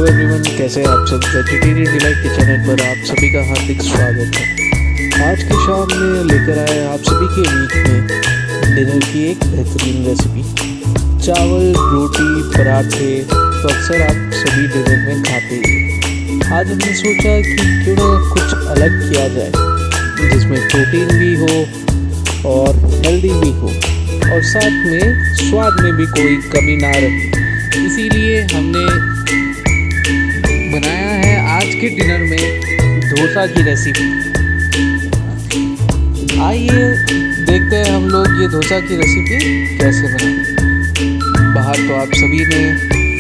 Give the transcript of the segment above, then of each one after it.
Everyone, कैसे हैं आप सब। वेजिटेरियन डिलाइट के चैनल पर आप सभी का हार्दिक स्वागत है। आज की शाम में लेकर आए आप सभी के वीक में डिनर की एक बेहतरीन रेसिपी। चावल, रोटी, पराठे तो अक्सर आप सभी डिनर में खाते ही। आज हमने सोचा कि क्यों ना कुछ अलग किया जाए, जिसमें प्रोटीन भी हो और हेल्दी भी हो और साथ में स्वाद में भी कोई कमी ना रहे। इसीलिए हमने बनाया है आज के डिनर में डोसा की रेसिपी। आइए देखते हैं हम लोग ये डोसा की रेसिपी कैसे बनाएं। बाहर तो आप सभी ने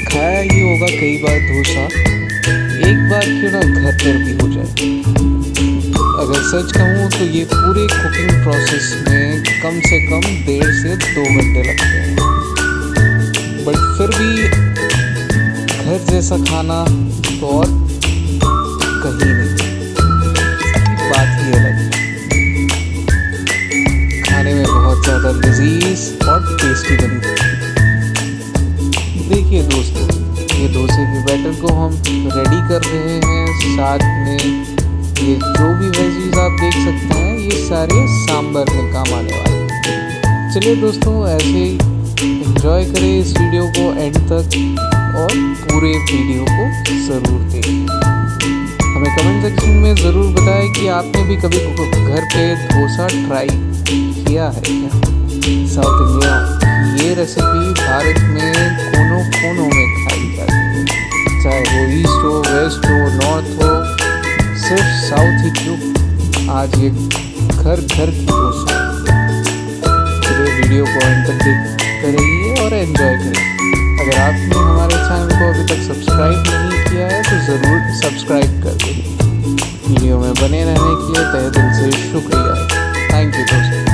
खाया ही होगा कई बार डोसा, एक बार क्यों ना घर पर भी हो जाए। अगर सच कहूँ तो ये पूरे कुकिंग प्रोसेस में कम से कम 1.5 से 2 घंटे लगते हैं, बट फिर भी घर जैसा खाना तो और कहीं नहीं। बात ही अलग है, खाने में बहुत ज़्यादा लजीज और टेस्टी बनी थी। देखिए दोस्तों, ये डोसे के बैटर को हम रेडी कर रहे हैं। साथ में ये जो भी वेजीज आप देख सकते हैं, ये सारे सांभर में काम आने वाले हैं। चलिए दोस्तों, ऐसे ही एंजॉय करें इस वीडियो को एंड तक और पूरे वीडियो को ज़रूर देखें। हमें कमेंट सेक्शन में ज़रूर बताएं कि आपने भी कभी घर पे डोसा ट्राई किया है क्या। साउथ इंडिया ये रेसिपी भारत में कोनों कोनों में खाई जाती है, चाहे वो ईस्ट हो, वेस्ट हो, नॉर्थ हो, सिर्फ साउथ ही क्यों, आज ये घर घर की डोसा। चलिए वीडियो को एंड तक देखते रहिए और एंजॉय करें। अगर आपने हमारे चैनल को अभी तक सब्सक्राइब नहीं किया है तो ज़रूर सब्सक्राइब कर दें। वीडियो में बने रहने के लिए तहे दिल से शुक्रिया। थैंक यू दोस्तों।